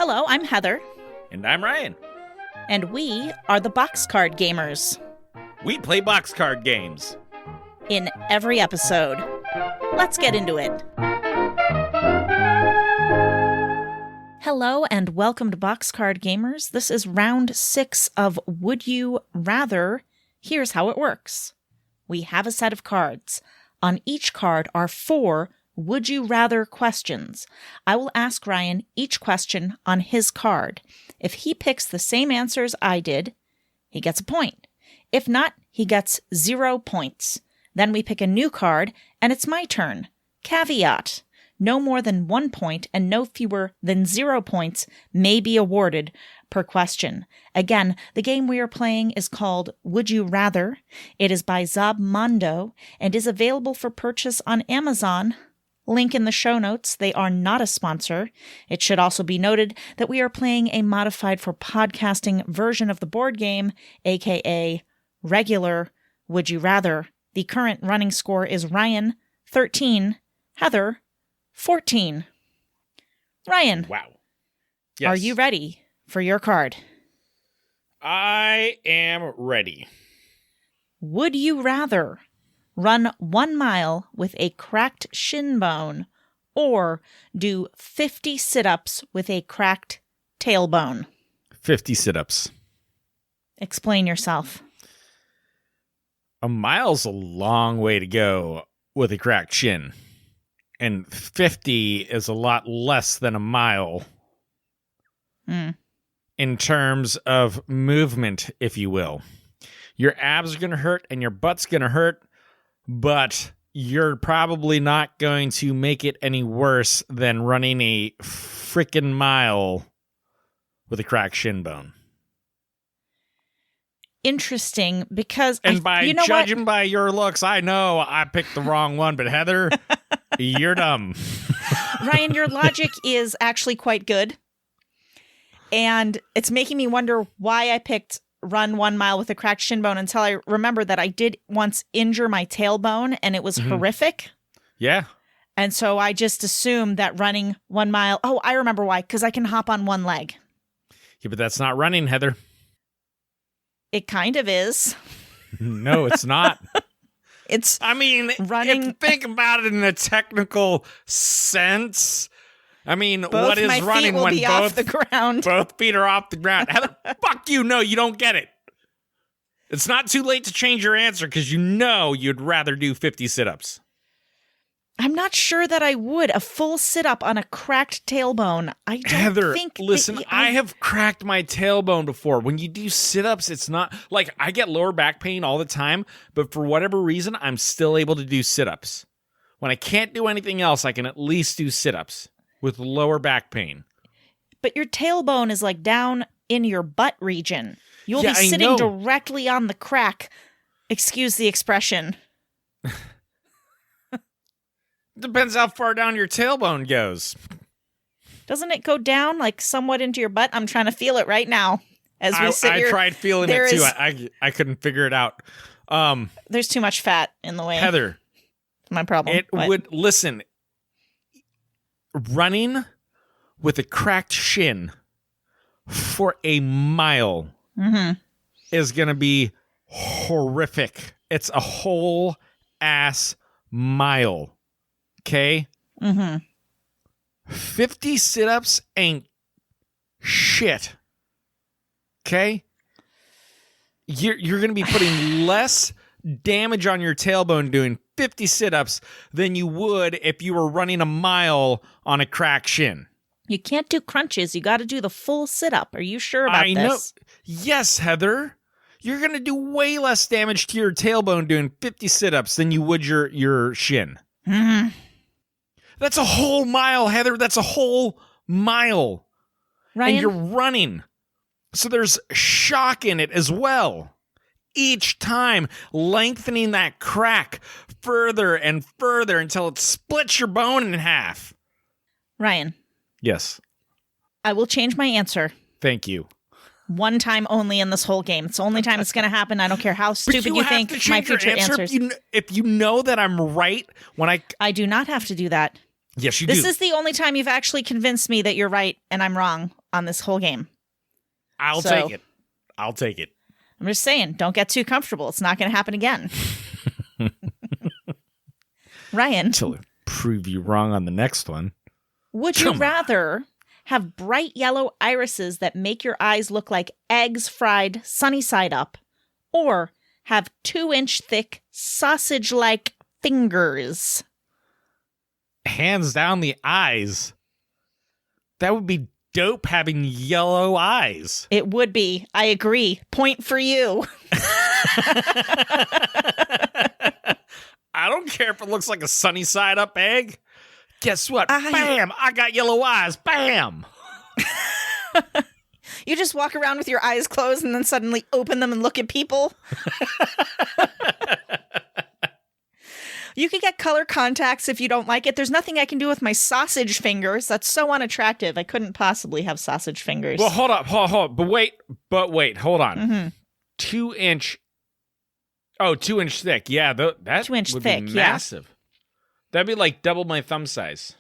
Hello, I'm Heather. And I'm Ryan. And we are the Boxcard Gamers. We play boxcard games. In every episode. Let's get into it. Hello and welcome to Boxcard Gamers. This is round 6 of Would You Rather. Here's how it works. We have a set of cards. On each card are 4 Would You Rather questions. I will ask Ryan each question on his card. If he picks the same answers I did, he gets a point. If not, he gets 0 points. Then we pick a new card, and it's my turn. Caveat: no more than 1 point and no fewer than 0 points may be awarded per question. Again, the game we are playing is called Would You Rather. It is by Zobmondo and is available for purchase on Amazon. Link in the show notes. They are not a sponsor. It should also be noted that we are playing a modified for podcasting version of the board game, aka regular Would You Rather. The current running score is Ryan, 13, Heather, 14. Ryan. Wow. Yes. Are you ready for your card? I am ready. Would you rather run 1 mile with a cracked shin bone or do 50 sit-ups with a cracked tailbone? 50 sit-ups. Explain yourself. A mile's a long way to go with a cracked shin. And 50 is a lot less than a mile. In terms of movement, if you will. Your abs are going to hurt and your butt's going to hurt, but you're probably not going to make it any worse than running a freaking mile with a cracked shin bone. Interesting, because and by judging by your looks, I know I picked the wrong one, but Heather, you're dumb. Ryan, your logic is actually quite good. And it's making me wonder why I picked run 1 mile with a cracked shin bone until I remember that I did once injure my tailbone and it was horrific. Yeah. And so I just assumed that running 1 mile. Oh, I remember why. Because I can hop on one leg. Yeah, but that's not running, Heather. It kind of is. No, it's not. It's running. If you think about it in a technical sense, what is running when off the ground? Both feet are off the ground? Heather, fuck you. No, you don't get it. It's not too late to change your answer because you know you'd rather do 50 sit-ups. I'm not sure that I would. A full sit-up on a cracked tailbone. I don't Heather, think... listen, I have cracked my tailbone before. When you do sit-ups, it's not... Like, I get lower back pain all the time, but for whatever reason, I'm still able to do sit-ups. When I can't do anything else, I can at least do sit-ups with lower back pain. But your tailbone is like down in your butt region. You'll be sitting directly on the crack. Excuse the expression. Depends how far down your tailbone goes. Doesn't it go down like somewhat into your butt? I'm trying to feel it right now as we sit here. I tried feeling it too. I couldn't figure it out. There's too much fat in the way. Heather. My problem. Listen, running with a cracked shin for a mile is going to be horrific. It's a whole ass mile. Okay? 50 sit-ups ain't shit. Okay? You're going to be putting less damage on your tailbone doing 50 sit-ups than you would if you were running a mile on a cracked shin. You can't do crunches. You got to do the full sit-up. Are you sure about this? I know. Yes, Heather. You're going to do way less damage to your tailbone doing 50 sit-ups than you would your shin. That's a whole mile, Heather. That's a whole mile. Ryan? And you're running. So there's shock in it as well. Each time lengthening that crack further and further until it splits your bone in half. Ryan. Yes. I will change my answer. Thank you. One time only in this whole game. It's the only time it's going to happen. I don't care how stupid you think my future answers. If you know that I'm right when I do not have to do that. Yes, you do. This is the only time you've actually convinced me that you're right and I'm wrong on this whole game. I'll take it. I'll take it. I'm just saying, don't get too comfortable. It's not going to happen again. Ryan. Until I prove you wrong on the next one. Would you rather have bright yellow irises that make your eyes look like eggs fried sunny side up, or have 2-inch thick sausage-like fingers? Hands down the eyes. That would be dope having yellow eyes. It would be. I agree. Point for you. I don't care if it looks like a sunny side up egg. Guess what? Bam! I got yellow eyes. Bam! You just walk around with your eyes closed and then suddenly open them and look at people. You could get color contacts if you don't like it. There's nothing I can do with my sausage fingers. That's so unattractive. I couldn't possibly have sausage fingers. Well, hold up. But wait, hold on. Mm-hmm. 2-inch. Oh, 2-inch thick. Yeah, that 2-inch would thick, be massive. That'd be like double my thumb size.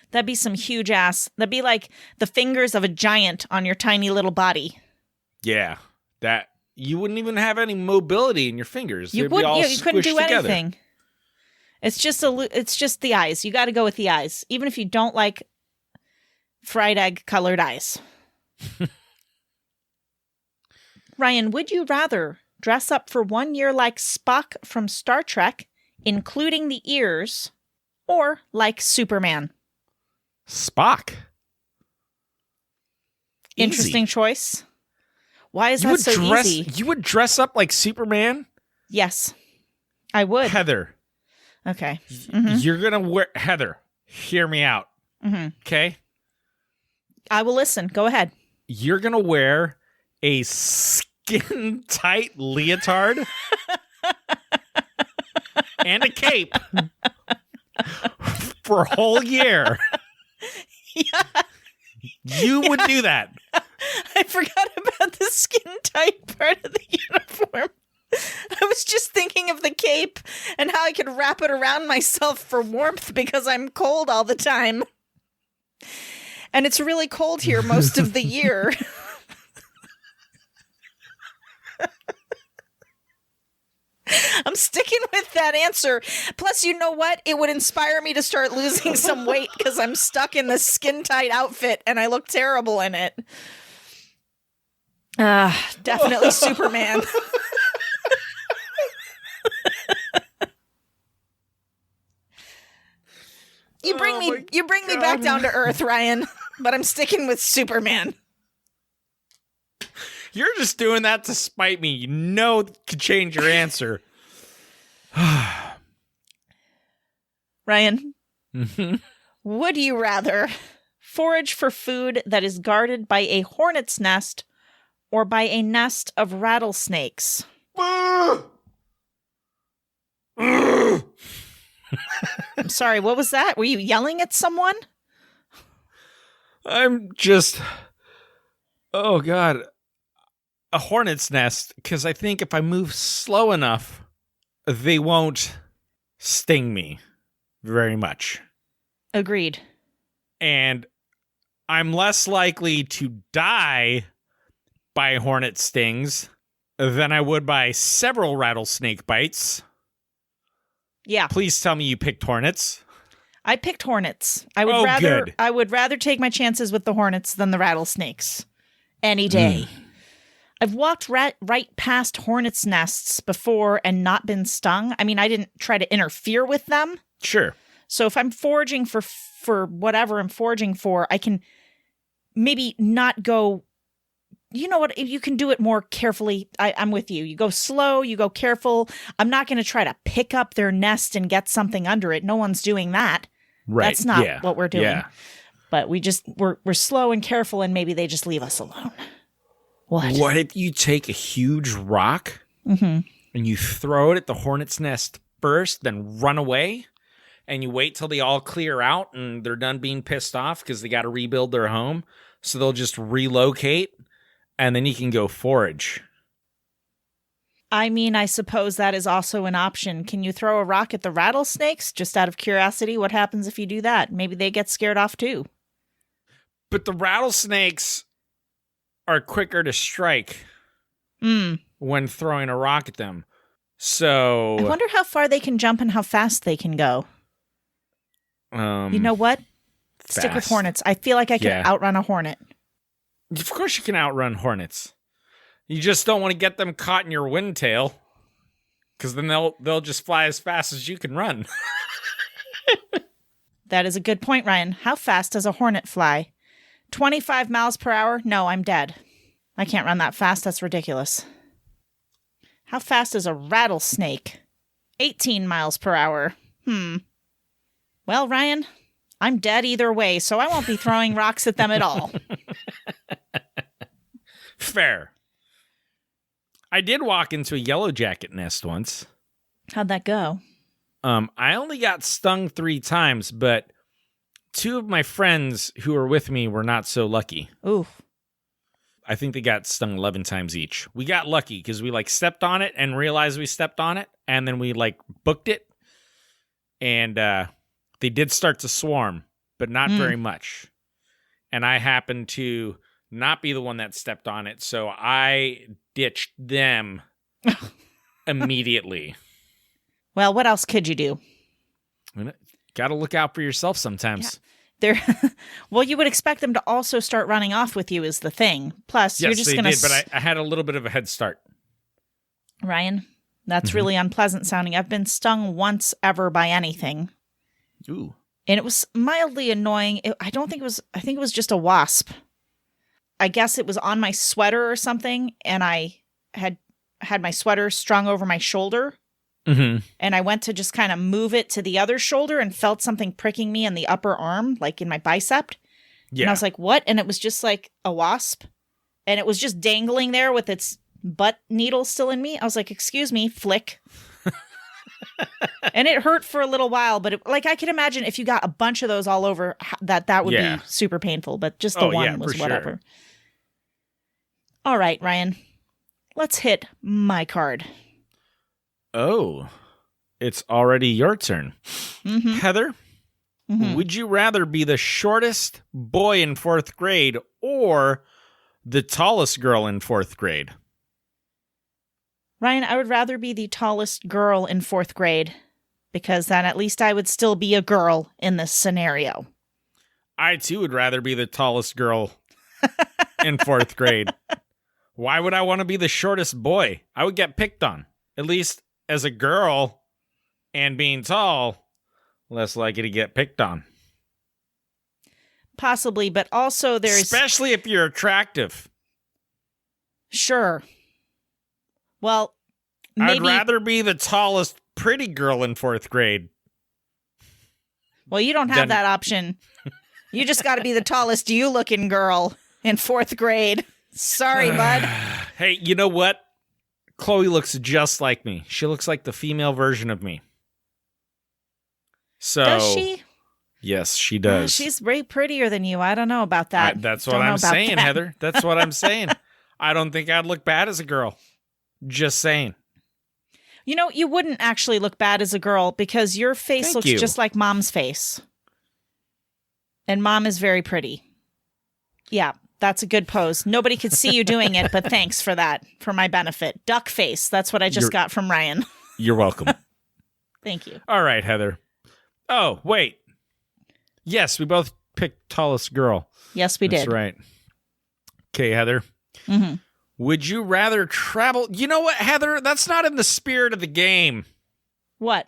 That'd be some huge ass. That'd be like the fingers of a giant on your tiny little body. Yeah, that you wouldn't even have any mobility in your fingers. You wouldn't. You couldn't do together. anything. It's just the eyes. You got to go with the eyes, even if you don't like fried egg colored eyes. Ryan, would you rather dress up for 1 year like Spock from Star Trek, including the ears, or like Superman? Spock. Interesting choice. Why is that so easy? You would dress up like Superman? Yes, I would. Heather. Okay. You're going to wear... Heather, hear me out. Okay? I will listen. Go ahead. You're going to wear a skin-tight leotard and a cape for a whole year. Yeah. You would do that. I forgot about the skin-tight part of the uniform. I was just thinking of the cape and how I could wrap it around myself for warmth because I'm cold all the time. And it's really cold here most of the year. I'm sticking with that answer. Plus, you know what? It would inspire me to start losing some weight because I'm stuck in this skin-tight outfit and I look terrible in it. Definitely Superman. You bring me back down to earth, Ryan, but I'm sticking with Superman. You're just doing that to spite me. You know it could change your answer. Ryan, would you rather forage for food that is guarded by a hornet's nest or by a nest of rattlesnakes? I'm sorry, what was that? Were you yelling at someone? I'm just... Oh, God. A hornet's nest, because I think if I move slow enough, they won't sting me very much. Agreed. And I'm less likely to die by hornet stings than I would by several rattlesnake bites. Yeah. Please tell me you picked hornets. I picked hornets. I would rather take my chances with the hornets than the rattlesnakes. Any day. I've walked right past hornets' nests before and not been stung. I mean, I didn't try to interfere with them. Sure. So if I'm foraging for whatever I'm foraging for, I can maybe not go... You know what? You can do it more carefully. I'm with you. You go slow, you go careful. I'm not going to try to pick up their nest and get something under it. No one's doing that. Right. That's not what we're doing. Yeah. But we're slow and careful, and maybe they just leave us alone. What if you take a huge rock and you throw it at the hornet's nest first, then run away, and you wait till they all clear out and they're done being pissed off because they got to rebuild their home, so they'll just relocate, and then you can go forage. I mean, I suppose that is also an option. Can you throw a rock at the rattlesnakes? Just out of curiosity, what happens if you do that? Maybe they get scared off too. But the rattlesnakes are quicker to strike when throwing a rock at them. So I wonder how far they can jump and how fast they can go. You know what? Stick with hornets. I feel like I can outrun a hornet. Of course you can outrun hornets. You just don't want to get them caught in your windtail, because then they'll just fly as fast as you can run. That is a good point, Ryan. How fast does a hornet fly? 25 miles per hour? No, I'm dead. I can't run that fast. That's ridiculous. How fast is a rattlesnake? 18 miles per hour. Well, Ryan, I'm dead either way, so I won't be throwing rocks at them at all. Fair. I did walk into a yellow jacket nest once. How'd that go? I only got stung 3 times, but 2 of my friends who were with me were not so lucky. Oof. I think they got stung 11 times each. We got lucky because we stepped on it and realized we stepped on it, and then we booked it, and they did start to swarm, but not very much. And I happened to not be the one that stepped on it, so I ditched them immediately. Well, what else could you do? Got to look out for yourself sometimes. Yeah. Well, you would expect them to also start running off with you is the thing. Plus, yes, you're just going to... Yes, they did, but I had a little bit of a head start. Ryan, that's really unpleasant sounding. I've been stung once ever by anything. Ooh. And it was mildly annoying. I think it was just a wasp. I guess it was on my sweater or something, and I had my sweater strung over my shoulder. And I went to just kind of move it to the other shoulder and felt something pricking me in the upper arm, like in my bicep. Yeah. And I was like, what? And it was just like a wasp. And it was just dangling there with its butt needle still in me. I was like, excuse me, flick. And it hurt for a little while, but I could imagine if you got a bunch of those all over, that would be super painful. But just the one was whatever. Sure. All right, Ryan, let's hit my card. Oh, it's already your turn. Heather, would you rather be the shortest boy in 4th grade or the tallest girl in 4th grade? Ryan, I would rather be the tallest girl in 4th grade, because then at least I would still be a girl in this scenario. I, too, would rather be the tallest girl in 4th grade. Why would I want to be the shortest boy? I would get picked on. At least as a girl and being tall, less likely to get picked on. Possibly, but also there's... Especially if you're attractive. Sure. Well, maybe... I'd rather be the tallest pretty girl in 4th grade. Well, you don't have that option. You just got to be the tallest you-looking girl in 4th grade. Sorry, bud. Hey, you know what? Chloe looks just like me. She looks like the female version of me. So, does she? Yes, she does. She's way prettier than you. I don't know about that. That's what I'm saying, Heather. That's what I'm saying. I don't think I'd look bad as a girl. Just saying. You know, you wouldn't actually look bad as a girl because your face looks just like Mom's face. And Mom is very pretty. Yeah. That's a good pose. Nobody could see you doing it, but thanks for that, for my benefit. Duck face. That's what I just got from Ryan. You're welcome. Thank you. All right, Heather. Oh, wait. Yes, we both picked tallest girl. Yes, we did. That's right. Okay, Heather. Would you rather travel... You know what, Heather? That's not in the spirit of the game. What?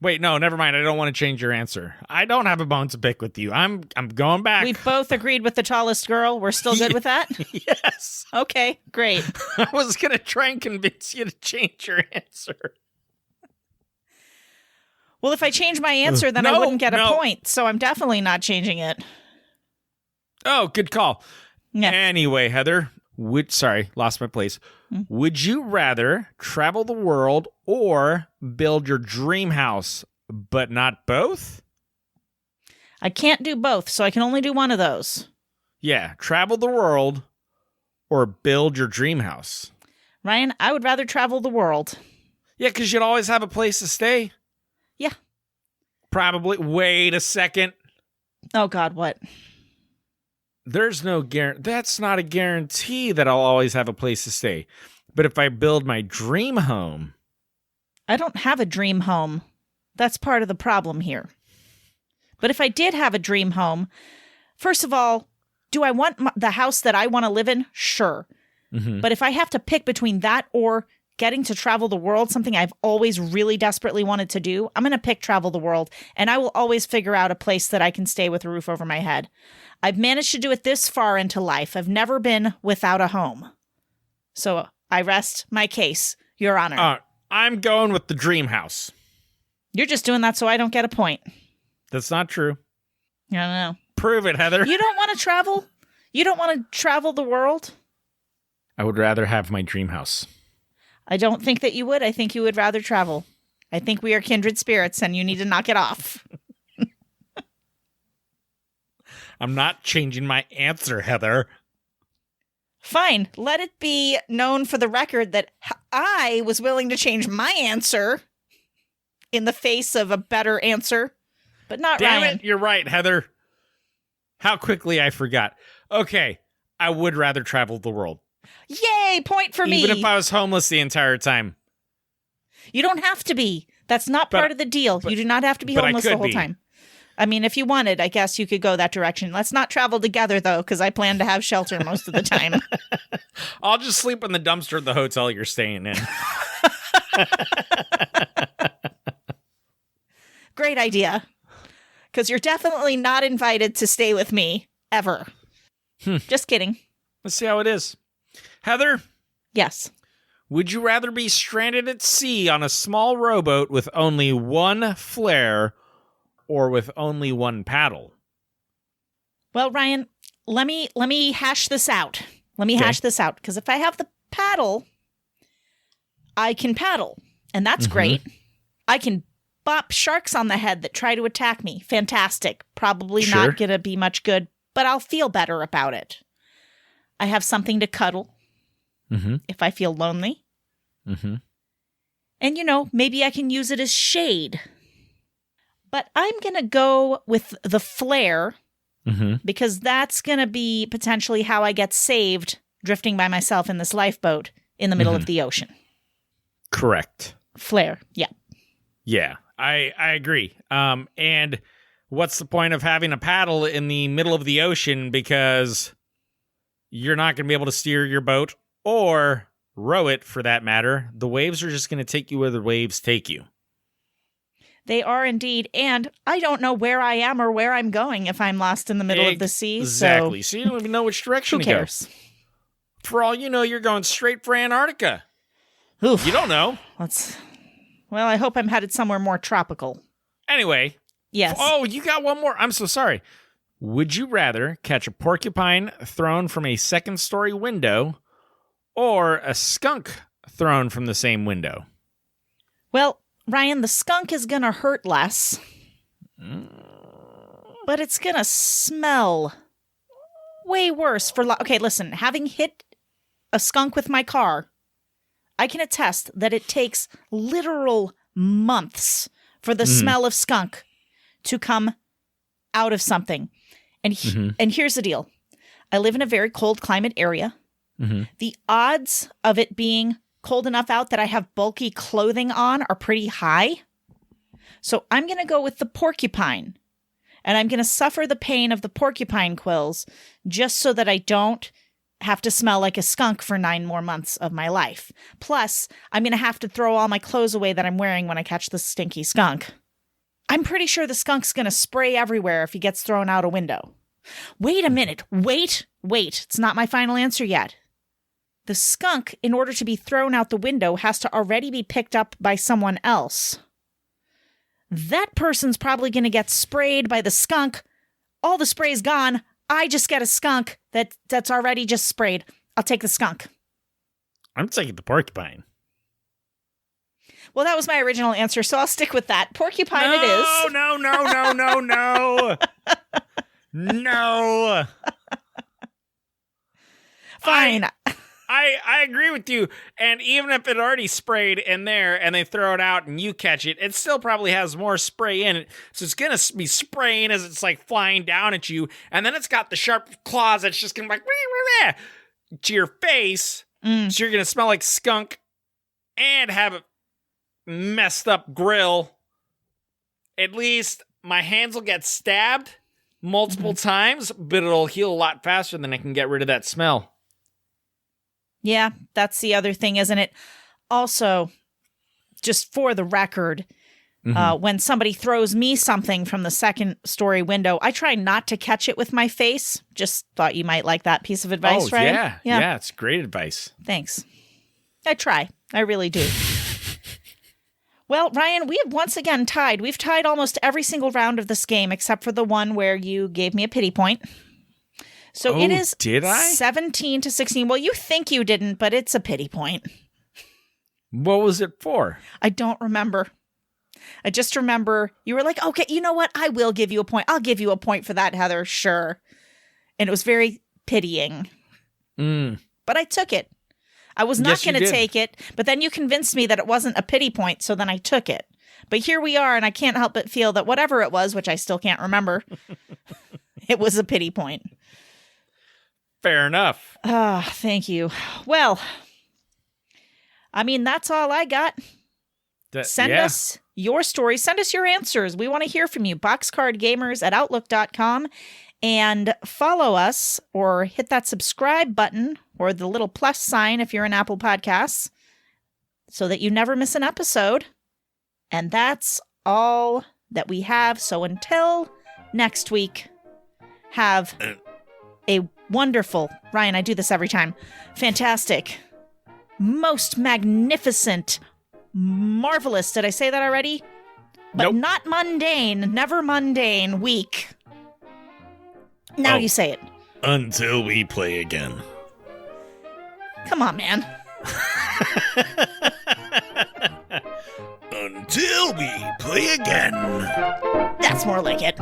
Wait, no, never mind. I don't want to change your answer. I don't have a bone to pick with you. I'm going back. We both agreed with the tallest girl. We're still good with that? Yes. Okay, great. I was going to try and convince you to change your answer. Well, if I change my answer, then I wouldn't get a point, so I'm definitely not changing it. Oh, good call. Yeah. Anyway, Heather, lost my place. Would you rather travel the world or build your dream house, but not both? I can't do both, so I can only do one of those. Yeah, travel the world or build your dream house. Ryan, I would rather travel the world. Yeah, because you'd always have a place to stay. Yeah. Probably. Wait a second. Oh, God, what? there's no that's not a guarantee that I'll always have a place to stay. But if I build my dream home, I don't have a dream home. That's part of the problem here. But if I did have a dream home, first of all, do I want the house that I want to live in? Sure. mm-hmm. But if I have to pick between that or getting to travel the world, something I've always really desperately wanted to do, I'm going to pick travel the world, and I will always figure out a place that I can stay with a roof over my head. I've managed to do it this far into life. I've never been without a home. So I rest my case, Your Honor. I'm going with the dream house. You're just doing that so I don't get a point. That's not true. I don't know. Prove it, Heather. You don't want to travel? You don't want to travel the world? I would rather have my dream house. I don't think that you would. I think you would rather travel. I think we are kindred spirits and you need to knock it off. I'm not changing my answer, Heather. Fine. Let it be known for the record that I was willing to change my answer in the face of a better answer, but not Damn Ryan. it, you're right, Heather. How quickly I forgot. Okay, I would rather travel the world. Yay, point for me. Even if I was homeless the entire time. You don't have to be. That's not part of the deal. You do not have to be homeless the whole time. I mean, if you wanted, I guess you could go that direction. Let's not travel together, though, because I plan to have shelter most of the time. I'll just sleep in the dumpster at the hotel you're staying in. Great idea. Because you're definitely not invited to stay with me, ever. Just kidding. Let's see how it is. Heather? Yes. Would you rather be stranded at sea on a small rowboat with only one flare or with only one paddle? Well, Ryan, let me hash this out. Let me hash this out. Because if I have the paddle, I can paddle. And that's great. I can bop sharks on the head that try to attack me. Fantastic. Probably not going to be much good, but I'll feel better about it. I have something to cuddle if I feel lonely. And, maybe I can use it as shade. But I'm going to go with the flare because that's going to be potentially how I get saved drifting by myself in this lifeboat in the middle of the ocean. Correct. Flare, yeah. Yeah, I agree. And what's the point of having a paddle in the middle of the ocean because you're not going to be able to steer your boat or row it for that matter. The waves are just going to take you where the waves take you. They are indeed, and I don't know where I am or where I'm going if I'm lost in the middle of the sea. Exactly. So you don't even know which direction who to go. cares? For all you know, you're going straight for Antarctica. Oof. You don't know. Well, I hope I'm headed somewhere more tropical. Anyway. Yes. Oh, you got one more. I'm so sorry. Would you rather catch a porcupine thrown from a second-story window or a skunk thrown from the same window? Well, Ryan, the skunk is going to hurt less, but it's going to smell way worse. Okay, listen, having hit a skunk with my car, I can attest that it takes literal months for the smell of skunk to come out of something. And here's the deal. I live in a very cold climate area. The odds of it being cold enough out that I have bulky clothing on are pretty high. So I'm going to go with the porcupine. And I'm going to suffer the pain of the porcupine quills just so that I don't have to smell like a skunk for 9 more months of my life. Plus, I'm going to have to throw all my clothes away that I'm wearing when I catch the stinky skunk. I'm pretty sure the skunk's going to spray everywhere if he gets thrown out a window. Wait a minute. Wait. It's not my final answer yet. The skunk, in order to be thrown out the window, has to already be picked up by someone else. That person's probably going to get sprayed by the skunk. All the spray's gone. I just get a skunk that's already just sprayed. I'll take the skunk. I'm taking the porcupine. Well, that was my original answer, so I'll stick with that. Porcupine it is. No. No. Fine. I agree with you. And even if it already sprayed in there and they throw it out and you catch it, it still probably has more spray in it. So it's going to be spraying as it's like flying down at you. And then it's got the sharp claws that's just going to be like to your face. So you're going to smell like skunk and have a messed up grill. At least my hands will get stabbed multiple times, but it'll heal a lot faster than I can get rid of that smell. Yeah, that's the other thing, isn't it? Also, just for the record, when somebody throws me something from the second story window, I try not to catch it with my face. Just thought you might like that piece of advice, right? Yeah, it's great advice. Thanks. I try. I really do. Well, Ryan, we have once again tied. We've tied almost every single round of this game except for the one where you gave me a pity point. So it is did I? 17 to 16. Well, you think you didn't, but it's a pity point. What was it for? I don't remember. I just remember you were like, okay, you know what? I will give you a point. I'll give you a point for that, Heather. Sure. And it was very pitying. But I took it. I was not going to take it, but then you convinced me that it wasn't a pity point, so then I took it. But here we are, and I can't help but feel that whatever it was, which I still can't remember, it was a pity point. Fair enough. Thank you. Well, I mean, that's all I got. Send us your stories. Send us your answers. We want to hear from you. boxcardgamers@outlook.com. And follow us or hit that subscribe button or the little plus sign if you're in Apple Podcasts so that you never miss an episode. And that's all that we have. So until next week, have a wonderful, Ryan, I do this every time, fantastic, most magnificent, marvelous, did I say that already? But nope. Not mundane, never mundane week. Now you say it. Until we play again. Come on, man. Until we play again. That's more like it.